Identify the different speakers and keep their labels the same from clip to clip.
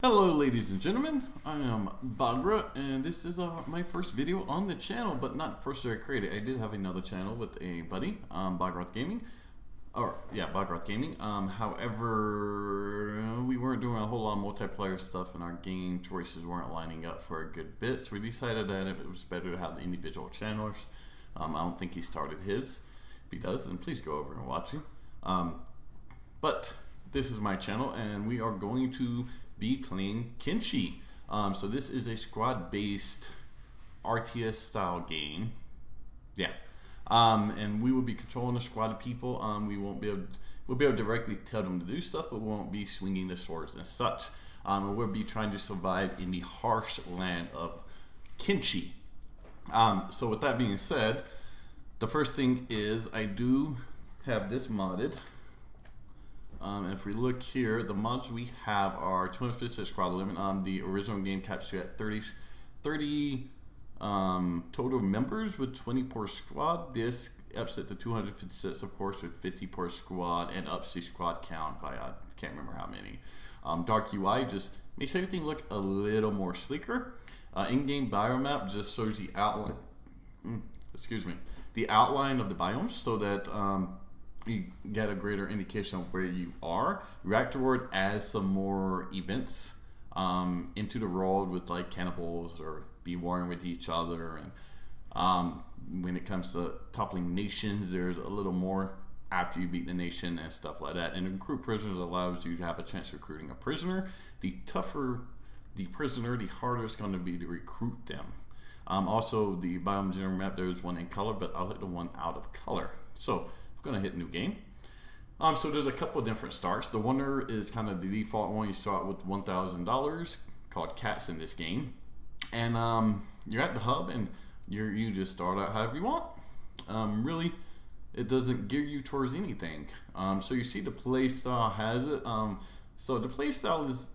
Speaker 1: Hello ladies and gentlemen, I am Bagra and this is my first video on the channel, but not first that I created. I did have another channel with a buddy, Bagroth Gaming. Bagroth Gaming. However, we weren't doing a whole lot of multiplayer stuff and our game choices weren't lining up for a good bit, so we decided that it was better to have individual channels. I don't think he started his. If he does, then please go over and watch him. But this is my channel and we are going to be playing Kenshi. So this is a squad-based RTS style game. Yeah. And we will be controlling a squad of people. We'll be able to directly tell them to do stuff, but we won't be swinging the swords and such. And we'll be trying to survive in the harsh land of Kenshi. So with that being said, the first thing is I do have this modded. If we look here, the mods we have are 256 squad limit. The original game caps you at 30 total members with 20 per squad. This ups it to 256, of course, with 50 per squad, and ups the squad count by I can't remember how many. Dark UI just makes everything look a little more sleeker. In-game biomap just shows the outline. The outline of the biomes so that you get a greater indication of where you are. Reactor World adds some more events into the world with like cannibals or be warring with each other, and when it comes to toppling nations, there's a little more after you beat the nation and stuff like that. And recruit prisoners allows you to have a chance of recruiting a prisoner. The tougher the prisoner, the harder it's going to be to recruit them. Also, the biome general map, there's one in color, but I'll hit the one out of color. So I'm gonna hit new game. So there's a couple different starts. The Wonder is kind of the default one. You start with $1,000 called cats in this game, and you're at the hub and you just start out however you want. Really, it doesn't gear you towards anything. So you see the play style has it. So the play style is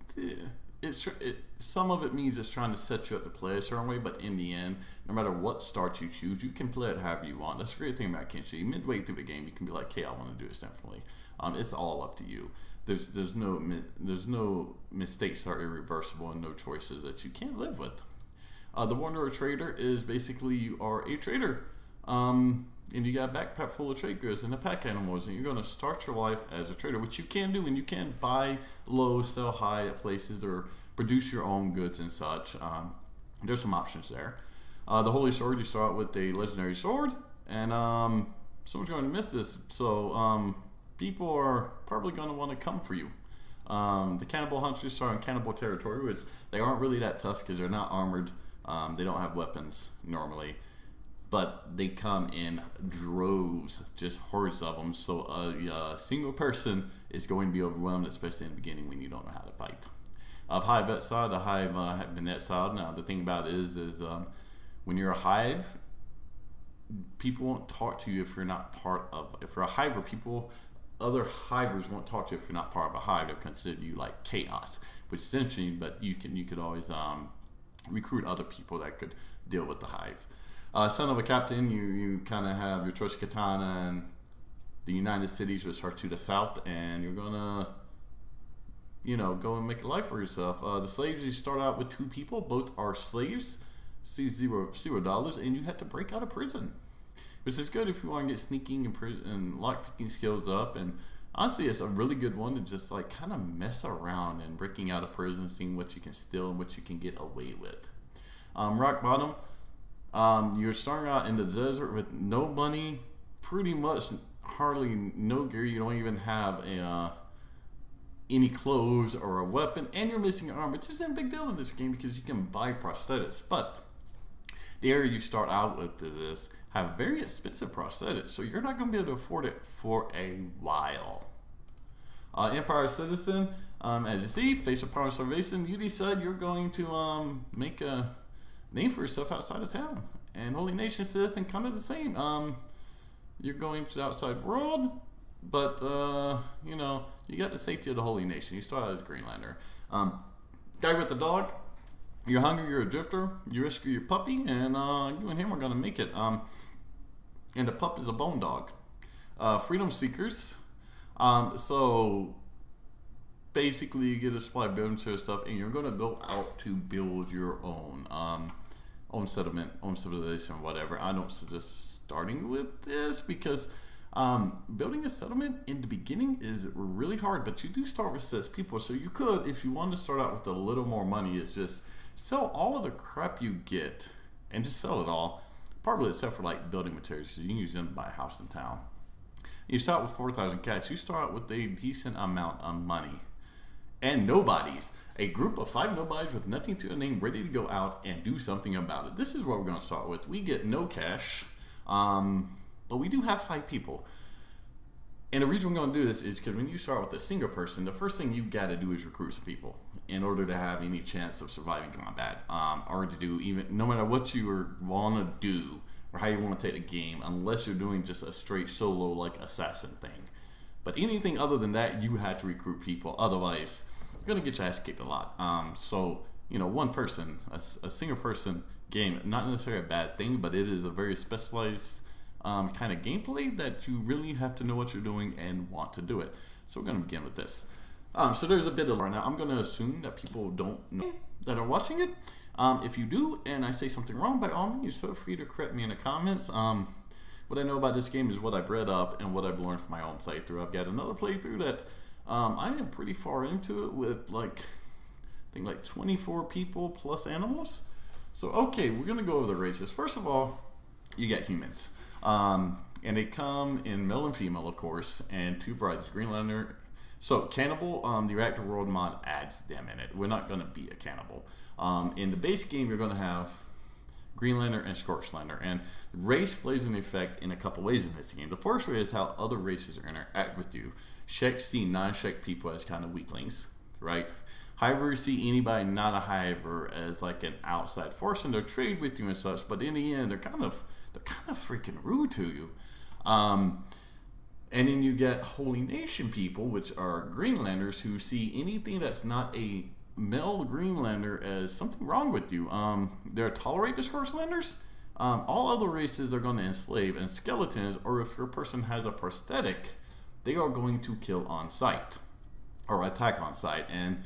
Speaker 1: some of it means it's trying to set you up to play a certain way, but in the end, no matter what start you choose, you can play it however you want. That's the great thing about Kenshi. Midway through the game, you can be like, "Hey, I want to do this differently." It's all up to you. There's no mistakes that are irreversible and no choices that you can't live with. The Wanderer Trader is basically you are a trader, and you got a backpack full of trade goods and the pack animals, and you're going to start your life as a trader, which you can do, and you can buy low, sell high at places, or produce your own goods and such. There's some options there. The Holy Sword, you start with a legendary sword, and someone's going to miss this, so people are probably going to want to come for you. The Cannibal Hunters start in cannibal territory, which they aren't really that tough because they're not armored. They don't have weapons normally, but they come in droves, just hordes of them. So a single person is going to be overwhelmed, especially in the beginning when you don't know how to fight. Hive vet side, the hive Bandit side. Now the thing about it is when you're a hive, people won't talk to you if you're not part of. If you're a hiver, other hivers won't talk to you if you're not part of a hive. They'll consider you like chaos, which is interesting. But you could always recruit other people that could deal with the hive. Son of a captain, you kind of have your choice of katana and the United Cities, which are to the south, and you're gonna go and make a life for yourself. The slaves, you start out with 2 people, both are slaves, see $0, and you have to break out of prison, which is good if you want to get sneaking and lockpicking skills up. And honestly, it's a really good one to just like kind of mess around and breaking out of prison, seeing what you can steal and what you can get away with. Rock bottom, you're starting out in the desert with no money, pretty much hardly no gear. You don't even have any clothes or a weapon, and you're missing your arm, which isn't a big deal in this game because you can buy prosthetics. But the area you start out with this have very expensive prosthetics, so you're not going to be able to afford it for a while. Empire Citizen, as you see, face of power and starvation. You decide you're going to make a name for yourself outside of town. And Holy Nation Citizen, kind of the same. You're going to the outside world, but you got the safety of the Holy Nation. You start out as a Greenlander. Guy with the dog, you're hungry, you're a drifter, you rescue your puppy, and you and him are going to make it. And the pup is a bone dog. Freedom Seekers, so basically you get a supply of building material stuff, and you're going to go out to build your own settlement, own civilization, whatever. I don't suggest starting with this because building a settlement in the beginning is really hard, but you do start with 6 people. So you could, if you wanted to start out with a little more money, is just sell all of the crap you get and just sell it all, probably except for like building materials. So you can use them to buy a house in town. You start with 4,000 cats. You start out with a decent amount of money. And nobodies. A group of 5 nobodies with nothing to a name, ready to go out and do something about it. This is what we're going to start with. We get no cash, but we do have 5 people. And the reason we're going to do this is because when you start with a single person, the first thing you got to do is recruit some people in order to have any chance of surviving combat, or to do even, no matter what you want to do or how you want to take the game, unless you're doing just a straight solo like assassin thing. But anything other than that, you have to recruit people. Otherwise, you're going to get your ass kicked a lot. So, one person, a single person game, not necessarily a bad thing, but it is a very specialized kind of gameplay that you really have to know what you're doing and want to do it. So we're going to begin with this. So there's a bit of right now. I'm going to assume that people don't know that are watching it. If you do, and I say something wrong, by all means, feel free to correct me in the comments. What I know about this game is what I've read up and what I've learned from my own playthrough. I've got another playthrough that I am pretty far into it with I think 24 people plus animals. So okay, we're gonna go over the races. First of all, you got humans, and they come in male and female, of course, and 2 varieties: Greenlander. So cannibal, the Reactor World mod adds them in it. We're not gonna be a cannibal. In the base game, you're gonna have Greenlander and Scorchlander, and race plays an effect in a couple ways in this game. The first way is how other races interact with you. Shek see non-Shek people as kind of weaklings, right? Hivers see anybody not a Hiver as like an outside force, and they'll trade with you and such. But in the end, they're kind of freaking rude to you. And then you get Holy Nation people, which are Greenlanders, who see anything that's not a male Greenlander as something wrong with you. They're tolerate the Scorchlanders. All other races are going to enslave, and skeletons, or if your person has a prosthetic, they are going to kill on sight or attack on sight. And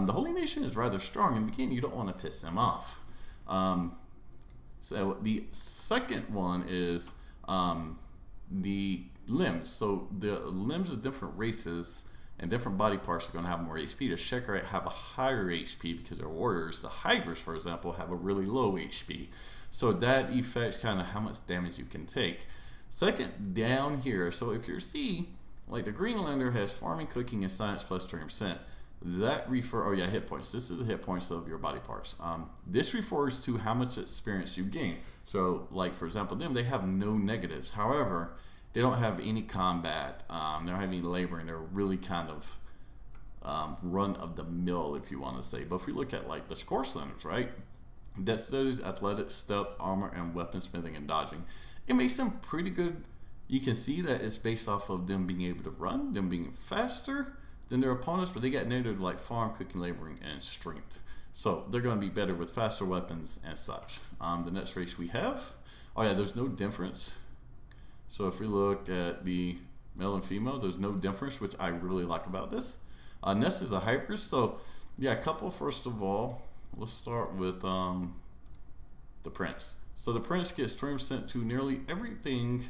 Speaker 1: the Holy Nation is rather strong. In the beginning, you don't want to piss them off. So the second one is the limbs. So the limbs of different races and different body parts are going to have more HP. The Shekite have a higher HP because they're warriors. The Hivers, for example, have a really low HP. So that affects kind of how much damage you can take. Second, down here, so if you see, like the Greenlander has farming, cooking, and science plus 30%. That hit points. This is the hit points of your body parts. This refers to how much experience you gain. So, like for example, they have no negatives. However, they don't have any combat. They don't have any labor, and they're really kind of run of the mill, if you want to say. But if we look at like the Scorchlanders, right? Dexterity, athletics, stealth, armor, and weaponsmithing and dodging. It makes them pretty good. You can see that it's based off of them being able to run, them being faster than their opponents, but they got negative like farm, cooking, laboring, and strength. So they're going to be better with faster weapons and such. The next race we have, there's no difference. So if we look at the male and female, there's no difference, which I really like about this. Next is the Hivers. So yeah, a couple. First of all, let's start with the Prince. So the Prince gets 20% to nearly everything: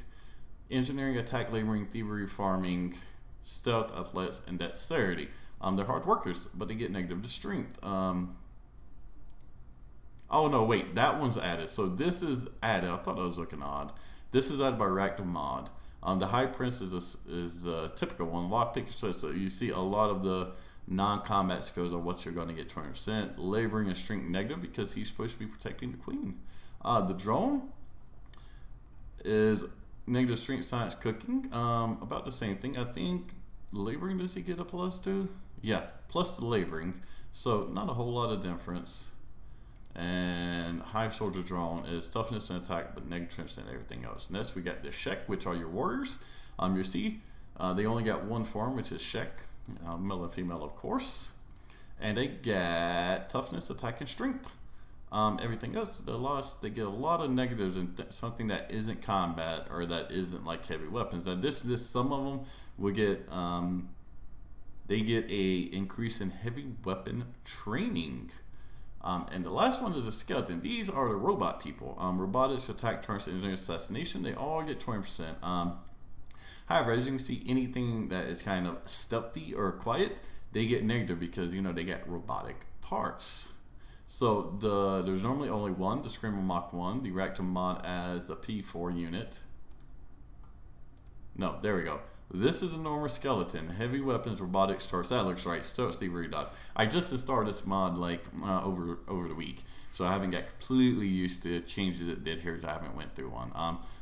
Speaker 1: engineering, attack, laboring, thievery, farming, stealth, athletics, and dexterity. They're hard workers, but they get negative to strength. Oh no, wait, that one's added. So this is added. I thought I was looking odd. This is added by Reactive Mod. The High Prince is a typical one. Lockpick, so you see a lot of the non-combat skills are what you're going to get 20%. Laboring and strength negative because he's supposed to be protecting the queen. The drone is negative strength, science, cooking. About the same thing. I think laboring, does he get a +2? Yeah, plus the laboring. So not a whole lot of difference. And Hive Soldier drone is toughness and attack, but negative and everything else. Next, we got the Shek, which are your warriors. You see, they only got one form, which is Shek, male and female, of course. And they get toughness, attack, and strength. Everything else, they get a lot of negatives and something that isn't combat or that isn't like heavy weapons. And some of them will get, they get a increase in heavy weapon training. And the last one is a skeleton. These are the robot people. Robotics, attack, turns, and assassination. They all get 20%. However, as you can see, anything that is kind of stealthy or quiet, they get negative because, you know, they get robotic parts. So there's normally only one, the Screamer Mach 1, the reactor mod as a P4 unit. No, there we go. This is a normal skeleton. Heavy weapons, robotics, starts. That looks right. Start Steve Dog. I just installed this mod like over the week, so I haven't got completely used to changes it did here. I haven't went through one.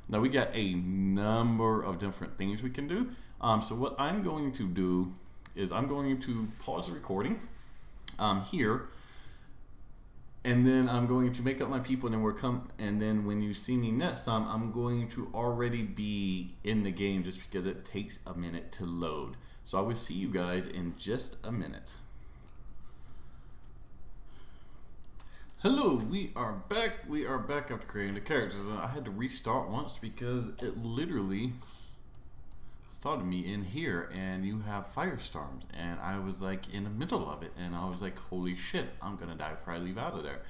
Speaker 1: Now we got a number of different things we can do. So what I'm going to do is I'm going to pause the recording here. And then I'm going to make up my people, and then and then when you see me next time, I'm going to already be in the game just because it takes a minute to load. So I will see you guys in just a minute. Hello, we are back. We are back after creating the characters. I had to restart once because it literally started me in here, and you have firestorms, and I was like in the middle of it, and I was like, holy shit, I'm gonna die before I leave out of there.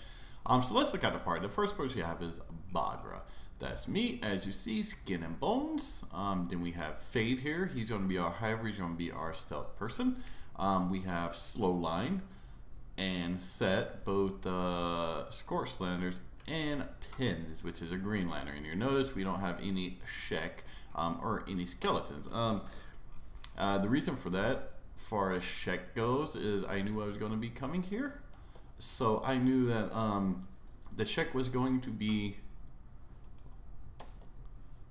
Speaker 1: So let's look at the party. The first person we have is Bagra. That's me, as you see, skin and bones. Then we have Fade here. He's gonna be our hiver. He's gonna be our stealth person. We have Slowline and Set, both Scorched Lanterns and Pins, which is a Green Lantern. And you notice we don't have any Shek or any skeletons. The reason for that, far as Shek goes, is I knew I was going to be coming here, so I knew that the Shek was going to be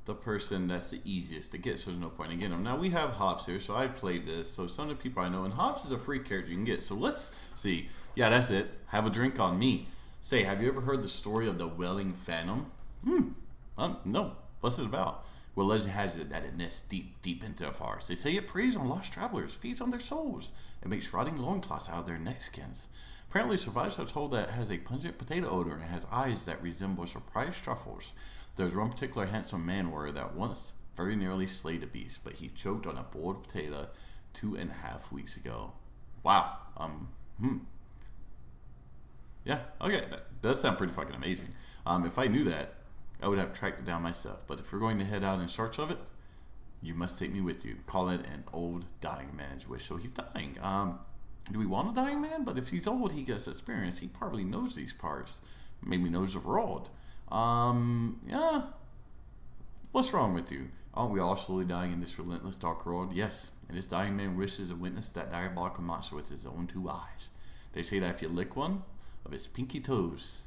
Speaker 1: the person that's the easiest to get, so there's no point in getting him. Now we have Hobbs here, so I played this, so some of the people I know, and Hobbs is a free character you can get. So let's see. Yeah, that's it. Have a drink on me. Say, have you ever heard the story of the Welling Phantom? No. What's it about? Well, legend has it that it nests deep, deep into the forest. They say it preys on lost travelers, feeds on their souls, and makes rotting loincloths out of their neckskins. Apparently, survivors are told that it has a pungent potato odor and has eyes that resemble surprised truffles. There's one particular handsome man warrior that once very nearly slayed a beast, but he choked on a boiled potato 2.5 weeks ago. Wow. Yeah, okay, that does sound pretty fucking amazing. If I knew that, I would have tracked it down myself. But if we're going to head out in search of it, you must take me with you. Call it an old dying man's wish. So he's dying. Do we want a dying man? But if he's old, he gets experience. He probably knows these parts. Maybe knows the world. Yeah. What's wrong with you? Aren't we all slowly dying in this relentless dark world? Yes. And this dying man wishes to witness that diabolical monster with his own 2 eyes. They say that if you lick one of his pinky toes,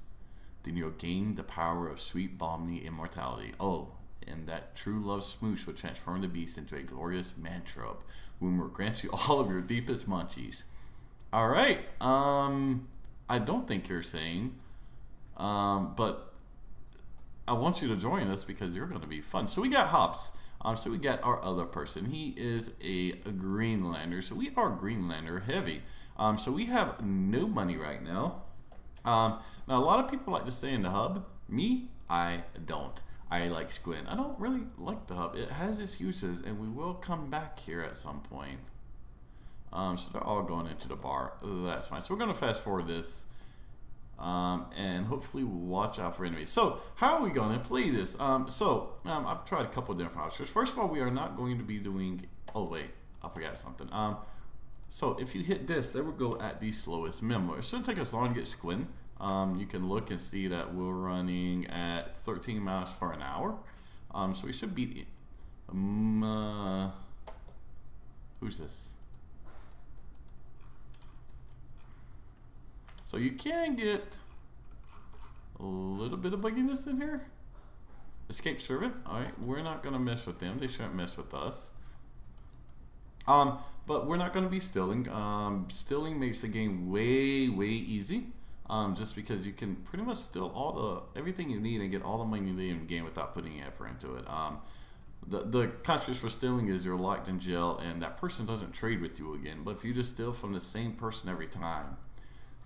Speaker 1: then you'll gain the power of sweet, balmy immortality. Oh, and that true love smooch will transform the beast into a glorious mantrub, whom will grant you all of your deepest munchies. All right. I don't think you're saying, but I want you to join us because you're going to be fun. So we got Hobbs. So we got our other person. He is a Green Lantern. So we are Green Lantern heavy. So we have no money right now. Now a lot of people like to stay in the hub. Me, I don't. I like Squint. I don't really like the hub. It has its uses, and we will come back here at some point. So they're all going into the bar. That's fine. So we're going to fast forward this, and hopefully we'll watch out for enemies. So how are we going to play this? I've tried a couple of different options. First of all, we are not going to be doing. Oh wait, I forgot something. So if you hit this, that will go at the slowest minimum. It shouldn't take us long to get Squint. You can look and see that we're running at 13 miles per hour. So we should beat. Who's this? So you can get a little bit of bugginess in here. Escape servant. All right, we're not gonna mess with them. They shouldn't mess with us. But we're not going to be stilling. Stilling makes the game way easy. Just because you can pretty much still everything you need and get all the money you need in the game without putting effort into it. The consequence for stealing is you're locked in jail and that person doesn't trade with you again. But if you just steal from the same person every time,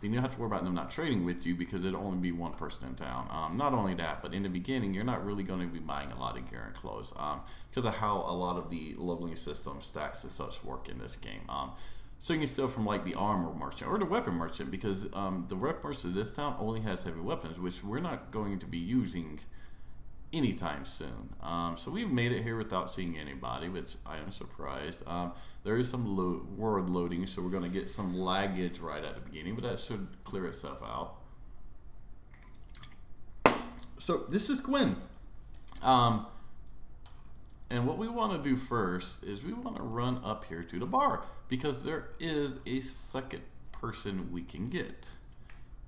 Speaker 1: then you don't have to worry about them not trading with you because it'll only be one person in town. Not only that, but in the beginning, you're not really going to be buying a lot of gear and clothes because of how a lot of the leveling system stats and such work in this game. So you can steal from like the armor merchant or the weapon merchant, because the weapon merchant of this town only has heavy weapons, which we're not going to be using anytime soon. So we've made it here without seeing anybody, which I am surprised. There is some word loading, so we're going to get some laggage right at the beginning, but that should clear itself out. So this is Gwen. And what we want to do first is we want to run up here to the bar, because there is a second person we can get.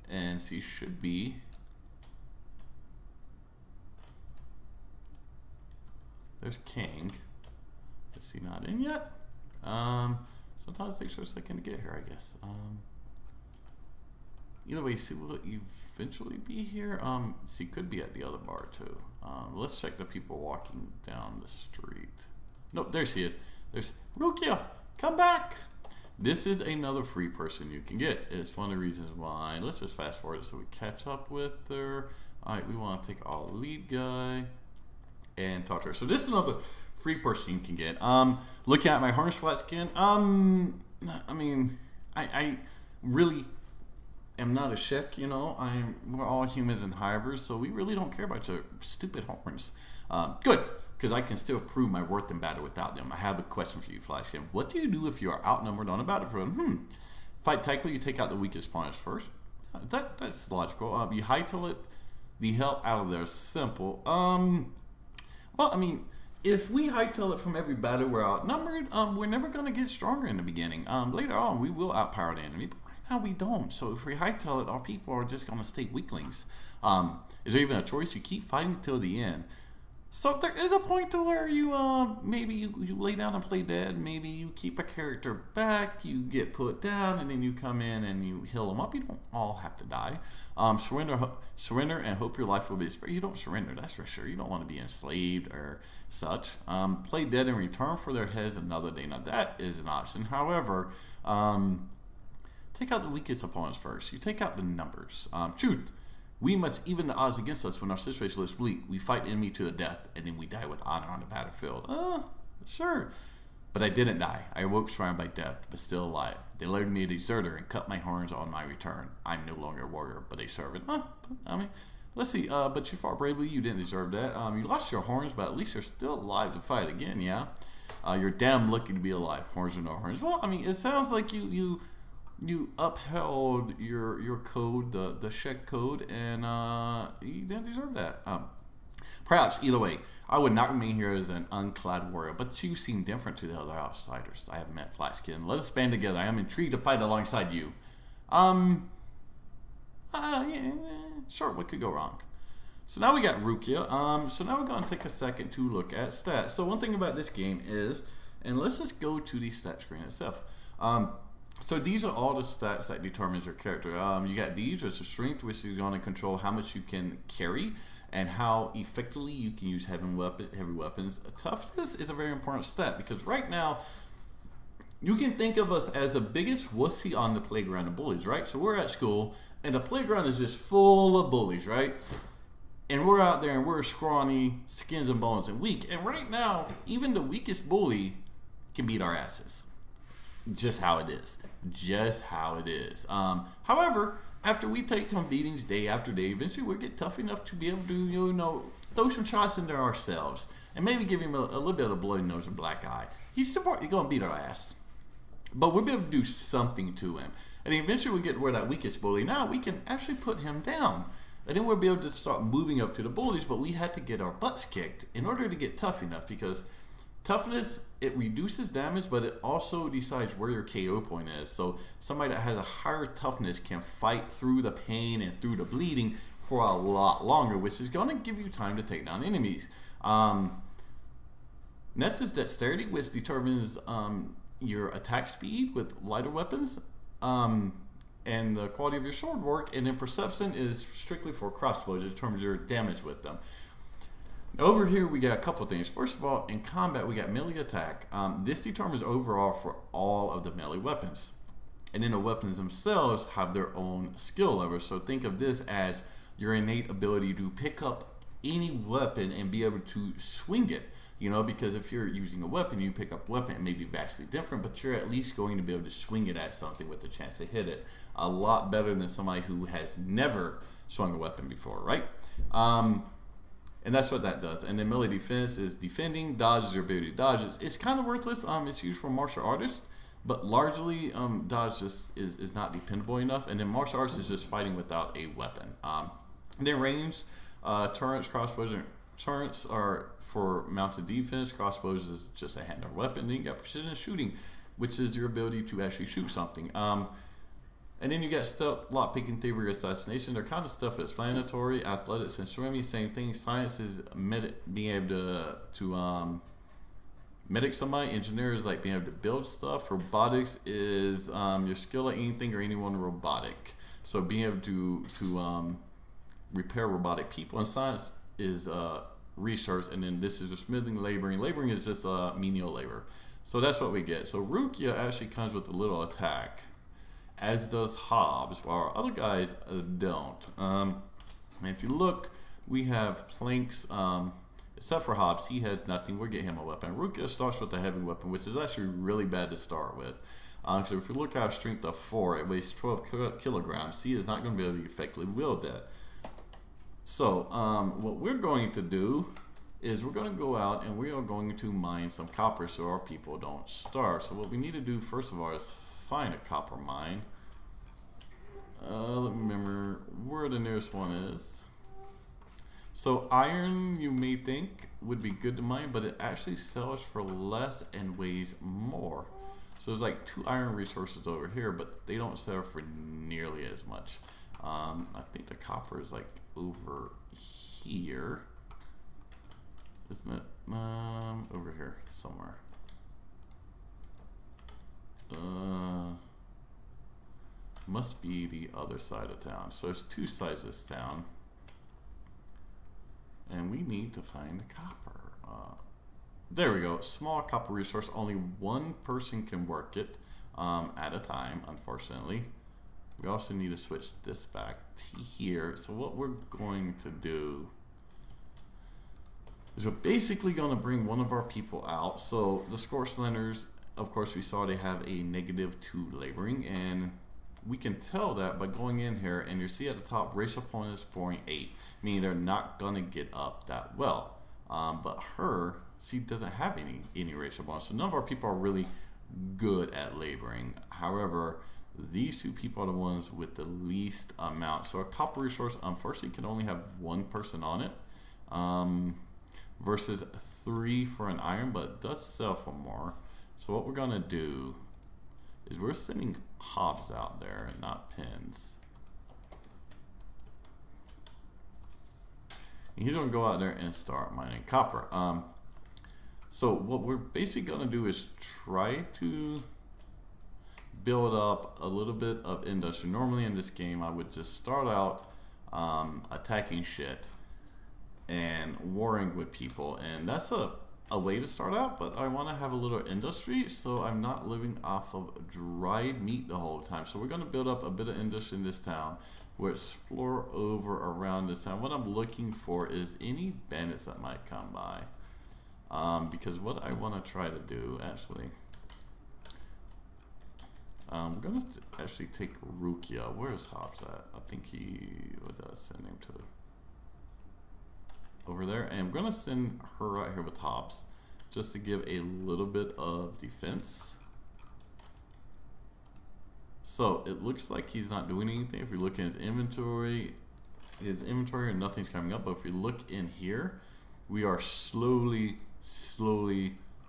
Speaker 1: And she should be... There's King. Is he not in yet? Sometimes it takes her a second to get here, I guess. Either way, she will eventually be here. She could be at the other bar too. Let's check the people walking down the street. Nope, there she is. There's Rukia. Come back. This is another free person you can get. It's one of the reasons why. Let's just fast forward so we catch up with her. All right, we want to take our lead guy and talk to her. So this is another free person you can get. Looking at my harness flat skin. I mean, I really am not a Shek, you know. We're all humans and hivers, so we really don't care about your stupid horns. Good, because I can still prove my worth in battle without them. I have a question for you, Flashkin. What do you do if you are outnumbered on a battlefield? Fight tactically, you take out the weakest opponents first. That's logical. You hightail it, the help out of there. Simple. Well, I mean, if we hightail it from every battle we're outnumbered, we're never going to get stronger in the beginning. Later on, we will outpower the enemy, but right now we don't. So if we hightail it, our people are just going to stay weaklings. Is there even a choice? You keep fighting till the end. So there is a point to where you maybe you lay down and play dead. Maybe you keep a character back, you get put down, and then you come in and you heal them up. You don't all have to die. Surrender and hope your life will be spared. You don't surrender, that's for sure. You don't want to be enslaved or such. Play dead and return for their heads another day. Now that is an option. However, take out the weakest opponents first. You take out the numbers. Truth. We must even the odds against us when our situation looks bleak. We fight enemy to the death, and then we die with honor on the battlefield. Sure. But I didn't die. I awoke surrounded by death, but still alive. They labeled me a deserter and cut my horns on my return. I'm no longer a warrior, but a servant. I mean, let's see. But you fought bravely. You didn't deserve that. You lost your horns, but at least you're still alive to fight again, yeah? You're damn lucky to be alive. Horns or no horns. Well, I mean, it sounds like you upheld your code, the Shek code, and you didn't deserve that. Perhaps, either way, I would not remain here as an unclad warrior, but you seem different to the other outsiders I have met, Flatskin. Let us band together. I am intrigued to fight alongside you. Yeah, sure, what could go wrong? So now we got Rukia. So now we're going to take a second to look at stats. So one thing about this game is, and let's just go to the stat screen itself. So these are all the stats that determines your character. You got these, which is strength, which is going to control how much you can carry and how effectively you can use heavy weapons. Toughness is a very important stat, because right now you can think of us as the biggest wussy on the playground of bullies, right? So we're at school and the playground is just full of bullies, right? And we're out there and we're scrawny, skins and bones, and weak. And right now, even the weakest bully can beat our asses. Just how it is. Just how it is. However, after we take some beatings day after day, eventually we'll get tough enough to be able to, you know, throw some shots into ourselves and maybe give him a little bit of bloody nose and black eye. He's going to beat our ass. But we'll be able to do something to him. And eventually we get to where that weakest bully, now we can actually put him down. And then we'll be able to start moving up to the bullies, but we had to get our butts kicked in order to get tough enough, because toughness, it reduces damage, but it also decides where your KO point is. So somebody that has a higher toughness can fight through the pain and through the bleeding for a lot longer, which is going to give you time to take down enemies. Next is dexterity, which determines your attack speed with lighter weapons, and the quality of your sword work. And then perception is strictly for crossbows. It determines your damage with them. Over here we got a couple things. First of all, in combat we got melee attack. This determines overall for all of the melee weapons. And then the weapons themselves have their own skill levels. So think of this as your innate ability to pick up any weapon and be able to swing it. You know, because if you're using a weapon, you pick up a weapon, it may be vastly different, but you're at least going to be able to swing it at something with a chance to hit it a lot better than somebody who has never swung a weapon before, right? And that's what that does. And then melee defense is defending, dodge is your ability to dodge. It's kind of worthless. It's used for martial artists, but largely dodge just is not dependable enough. And then martial arts is just fighting without a weapon. And then range, turrets, crossbows, turrets are for mounted defense. Crossbows is just a handheld weapon. Then you got precision shooting, which is your ability to actually shoot something. And then you got stealth, lockpicking, thievery, assassination. They're kind of self-explanatory. Athletics and swimming, same thing. Science is being able to medic somebody. Engineer is like being able to build stuff. Robotics is your skill at anything or anyone robotic. So being able to repair robotic people. And science is research. And then this is your smithing, laboring. Laboring is just menial labor. So that's what we get. So Rukia actually comes with a little attack, as does Hobbs, while our other guys don't. And if you look, we have planks, except for Hobbs, he has nothing. We'll get him a weapon. Rukia starts with a heavy weapon, which is actually really bad to start with. So if you look at our strength of 4, it weighs 12 kilograms. He is not going to be able to effectively wield that. So what we're going to do is we're going to go out and we are going to mine some copper so our people don't starve. So what we need to do first of all is find a copper mine. Let me remember where the nearest one is. So iron, you may think, would be good to mine, but it actually sells for less and weighs more. So there's like 2 iron resources over here, but they don't sell for nearly as much. I think the copper is like over here, isn't it? Over here somewhere. Must be the other side of town. So there's 2 sides of this town, and we need to find the copper. There we go. Small copper resource. Only 1 person can work it at a time, unfortunately. We also need to switch this back to here. So what we're going to do is we're basically going to bring one of our people out. So the Scorchlanders, of course, we saw they have a -2 laboring, and we can tell that by going in here, and you see at the top racial point is 0.8, meaning they're not going to get up that well. But her, she doesn't have any racial bonus, so none of our people are really good at laboring. However, these 2 people are the ones with the least amount. So a copper resource, unfortunately, can only have 1 person on it, versus 3 for an iron, but it does sell for more. So what we're gonna do is we're sending Hobbs out there, not Pins. And he's gonna go out there and start mining copper. So what we're basically gonna do is try to build up a little bit of industry. Normally in this game, I would just start out attacking shit and warring with people, and that's a way to start out, but I want to have a little industry so I'm not living off of dried meat the whole time. So we're going to build up a bit of industry in this town. We'll explore over around this town. What I'm looking for is any bandits that might come by, because what I want to try to do actually, we're going to actually take Rukia. Where's Hobbs at? I think what did I send him to? Over there, and I'm gonna send her right here with Hobbs just to give a little bit of defense. So it looks like he's not doing anything. If we look in his inventory nothing's coming up, but if we look in here, we are slowly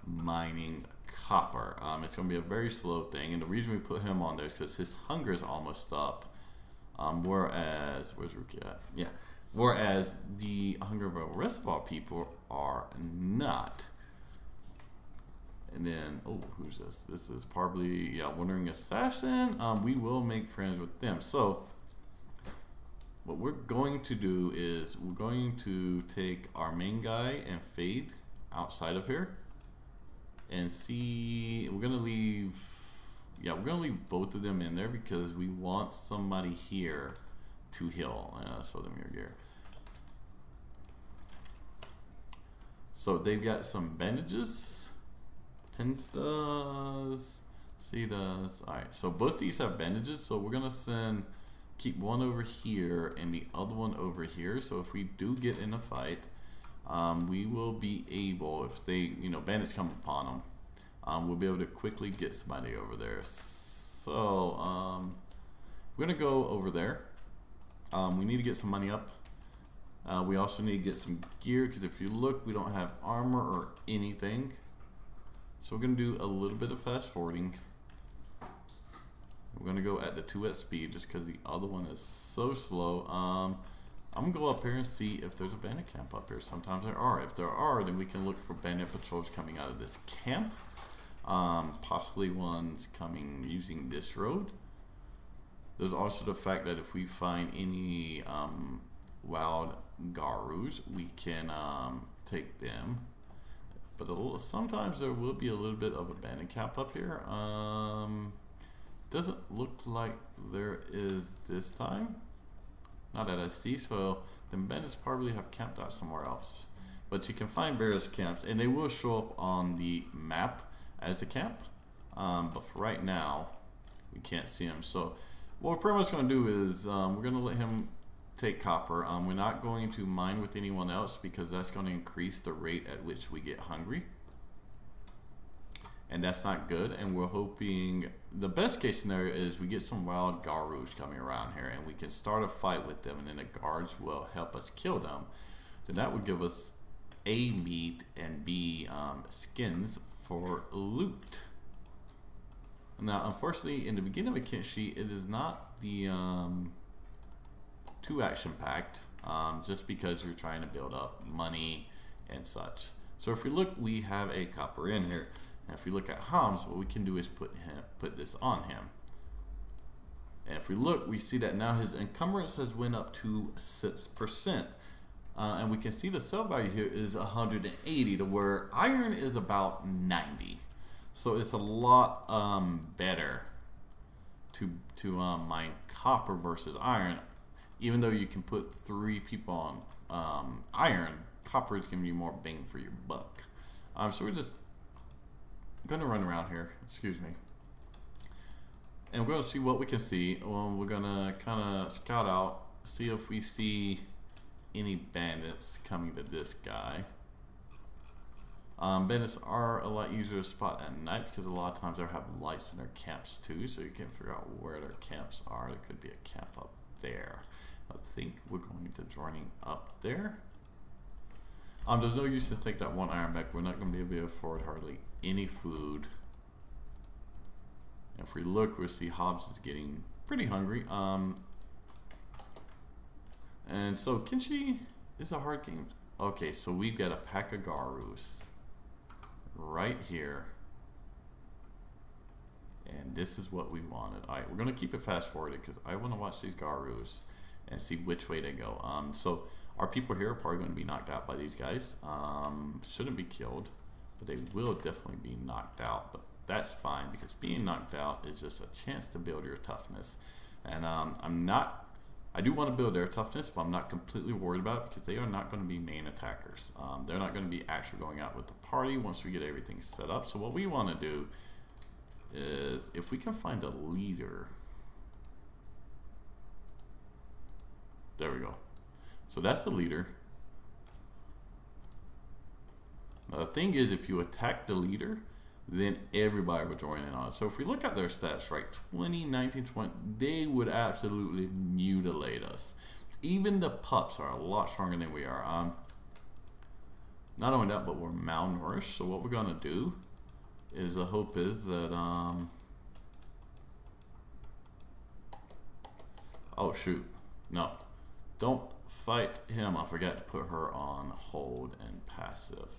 Speaker 1: mining copper. It's gonna be a very slow thing, and the reason we put him on there is because his hunger is almost up, whereas where's Rukia at? Yeah. Whereas the hunger of the rest of our people are not. And then, oh, who's this? This is probably, yeah, Wandering Assassin. We will make friends with them. So, what we're going to do is we're going to take our main guy and fade outside of here. And see, we're going to leave, yeah, we're going to leave both of them in there because we want somebody here to heal. So let me gear. So they've got some bandages. Pins does. C does. Alright, so both these have bandages. So we're going to keep one over here and the other one over here. So if we do get in a fight, we will be able, if they, bandits come upon them, we'll be able to quickly get somebody over there. So we're going to go over there. We need to get some money up. We also need to get some gear, because if you look, we don't have armor or anything. So we're going to do a little bit of fast forwarding. We're going to go at the 2x speed just because the other one is so slow. I'm going to go up here and see if there's a bandit camp up here. Sometimes there are. If there are, then we can look for bandit patrols coming out of this camp. Possibly ones coming using this road. There's also the fact that if we find any wild garus, we can take them. But sometimes there will be a little bit of a bandit camp up here. Doesn't look like there is this time. Not that I see, so the bandits probably have camped out somewhere else. But you can find various camps, and they will show up on the map as a camp. But for right now, we can't see them. So what we're pretty much going to do is we're going to let him take copper. We're not going to mine with anyone else because that's going to increase the rate at which we get hungry. And that's not good, and we're hoping the best case scenario is we get some wild garus coming around here and we can start a fight with them, and then the guards will help us kill them. Then that would give us A, meat, and B, skins for loot. Now unfortunately in the beginning of Kenshi it is not the too action packed, just because you're trying to build up money and such. So if we look, we have a copper in here. And if we look at Hams, what we can do is put this on him. And if we look, we see that now his encumbrance has went up to 6%. And we can see the sell value here is 180, to where iron is about 90. So it's a lot better to mine copper versus iron. Even though you can put 3 people on iron, copper is giving you more bang for your buck. So we're just going to run around here, excuse me, and we're going to see what we can see. We're going to kind of scout out, see if we see any bandits coming to this guy. Bandits are a lot easier to spot at night because a lot of times they have lights in their camps too, so you can figure out where their camps are. There could be a camp up there. I think we're going to joining up there. There's no use to take that 1 iron back. We're not going to be able to afford hardly any food. If we look, we'll see Hobbs is getting pretty hungry. And so Kenshi is a hard game. Okay, so we've got a pack of garus right here. And this is what we wanted. Alright, we're going to keep it fast forwarded because I want to watch these garus and see which way they go. So our people here are probably going to be knocked out by these guys. Shouldn't be killed, but they will definitely be knocked out. But that's fine because being knocked out is just a chance to build your toughness. And I do want to build their toughness, but I'm not completely worried about it because they are not going to be main attackers. They're not going to be actually going out with the party once we get everything set up. So what we want to do is, if we can find a leader. There we go. So that's the leader. Now the thing is, if you attack the leader, then everybody will join in on it. So if we look at their stats, right, 20, 19, 20, they would absolutely mutilate us. Even the pups are a lot stronger than we are. Not only that, but we're malnourished. So what we're gonna do is, the hope is that oh shoot, no, don't fight him. I forgot to put her on hold and passive.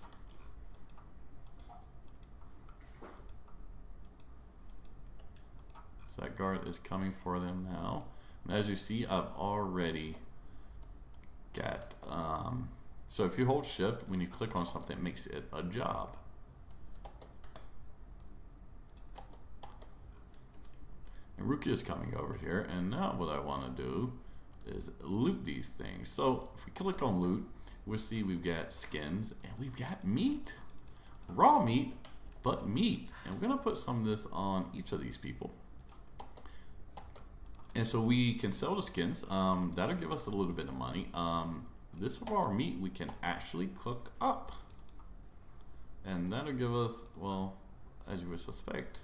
Speaker 1: So that guard is coming for them now. And as you see, I've already got, so if you hold shift, when you click on something, it makes it a job. And Rukia is coming over here, and now what I want to do is loot these things. So if we click on loot, we'll see we've got skins and we've got meat, raw meat, but meat. And we're gonna put some of this on each of these people. And so we can sell the skins. That'll give us a little bit of money. This raw meat we can actually cook up. And that'll give us, well, as you would suspect,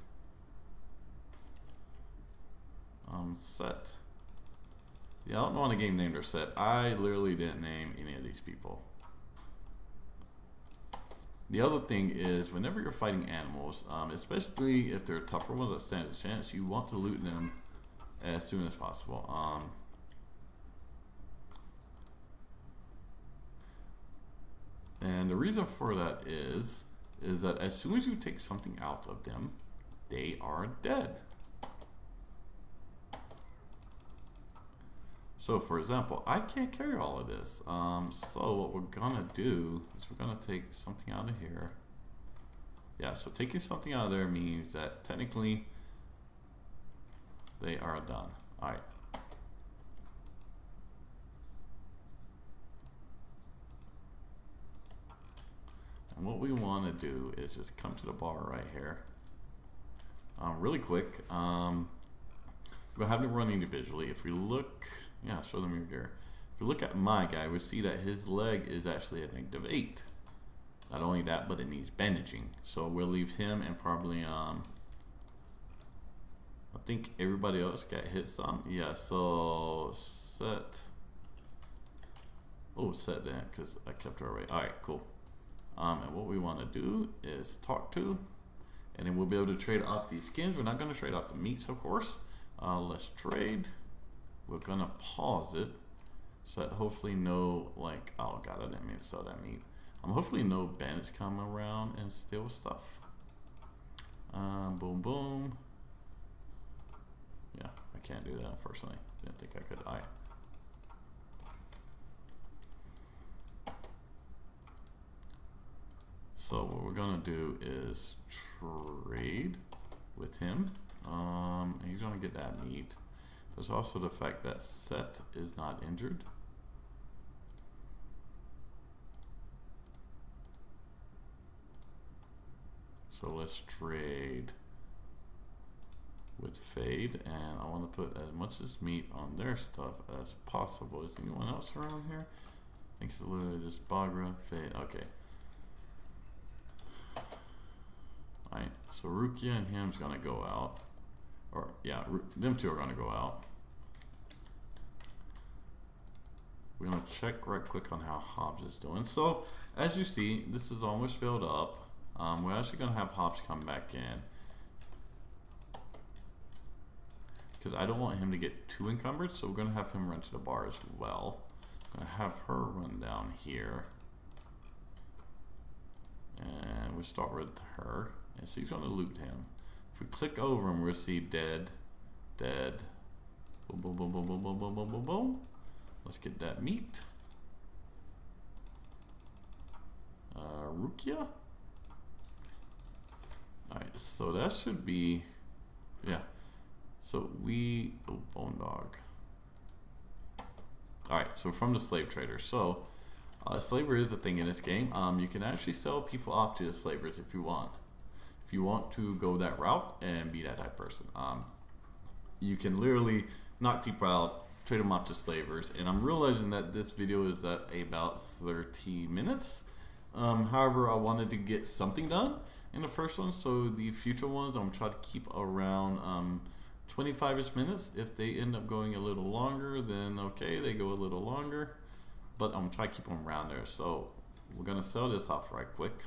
Speaker 1: set. Yeah, I don't know when the game named her set. I literally didn't name any of these people. The other thing is, whenever you're fighting animals, especially if they're tougher ones that stand a chance, you want to loot them as soon as possible. And the reason for that is that as soon as you take something out of them, they are dead. So for example, I can't carry all of this. So what we're gonna do is we're gonna take something out of here. Yeah, so taking something out of there means that technically they are done. All right. And what we want to do is just come to the bar right here. Really quick. We'll have them run individually. If we look, yeah, show them your gear. If we look at my guy, we see that his leg is actually at -8. Not only that, but it needs bandaging. So we'll leave him and probably I think everybody else got hit some. Yeah, so set. Oh, set that because I kept her away. All right, cool. And what we want to do is talk to, and then we'll be able to trade off these skins. We're not going to trade off the meats, of course. Let's trade. We're going to pause it so that hopefully no, like, oh god, I didn't mean to sell that meat. Hopefully no bandits come around and steal stuff. Boom, boom. Yeah, I can't do that, unfortunately. Didn't think I could. All right. So what we're gonna do is trade with him. And he's gonna get that meat. There's also the fact that Set is not injured. So let's trade with Fade, and I want to put as much as meat on their stuff as possible. Is anyone else around here? I think it's literally just Bagra, Fade. Okay. Alright, so Rukia and him's gonna go out. Or, yeah, them two are gonna go out. We're gonna check right quick on how Hobbs is doing. So, as you see, this is almost filled up. We're actually gonna have Hobbs come back in, because I don't want him to get too encumbered, so we're gonna have him run to the bar as well. I'm gonna have her run down here. And we'll start with her. And so he's gonna loot him. If we click over him, we'll see dead, dead. Boom, boom, boom, boom, boom, boom, boom, boom, boom, boom. Let's get that meat. Rukia. Alright, so that should be, yeah. So we, oh, Bone Dog. Alright, so from the slave trader. So, slavery is a thing in this game. You can actually sell people off to the slavers if you want. If you want to go that route and be that type of person. You can literally knock people out, trade them off to slavers. And I'm realizing that this video is at about 30 minutes. However, I wanted to get something done in the first one, so the future ones I'm gonna try to keep around 25-ish minutes. If they end up going a little longer, then okay, they go a little longer, but I'm gonna try to keep them around there. So we're gonna sell this off right quick.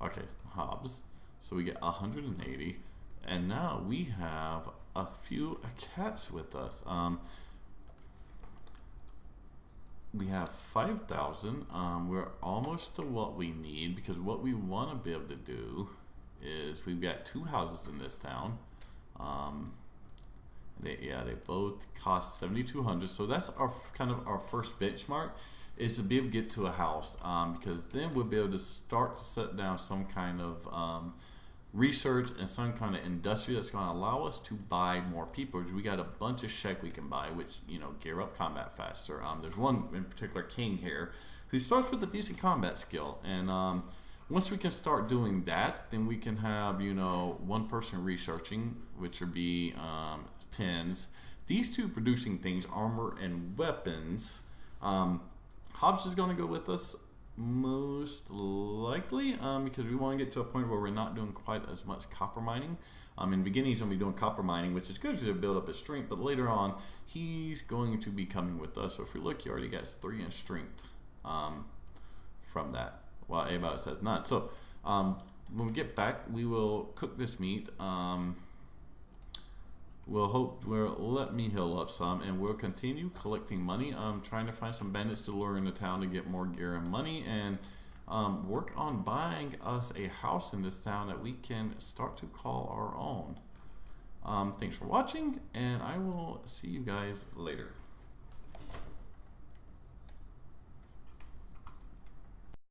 Speaker 1: Okay, Hobbs. So we get 180, and now we have a few cats with us. We have 5,000. We're almost to what we need, because what we want to be able to do is we've got 2 houses in this town. They both cost 7,200. So that's our kind of our first benchmark, is to be able to get to a house, because then we'll be able to start to set down some kind of research and some kind of industry that's going to allow us to buy more people. We got a bunch of Shek we can buy, which, you know, gear up combat faster. There's one in particular, King here, who starts with a decent combat skill, and once we can start doing that, then we can have, you know, one person researching, which would be pins. These two producing things, armor and weapons. Hobbs is going to go with us most likely, because we want to get to a point where we're not doing quite as much copper mining. In the beginning, he's going to be doing copper mining, which is good to build up his strength, but later on, he's going to be coming with us. So if we look, he already gets 3 in strength from that, while everybody else has none. So when we get back, we will cook this meat. We'll let me heal up some, and we'll continue collecting money. Trying to find some bandits to lure into town to get more gear and money, and work on buying us a house in this town that we can start to call our own. Thanks for watching, and I will see you guys later.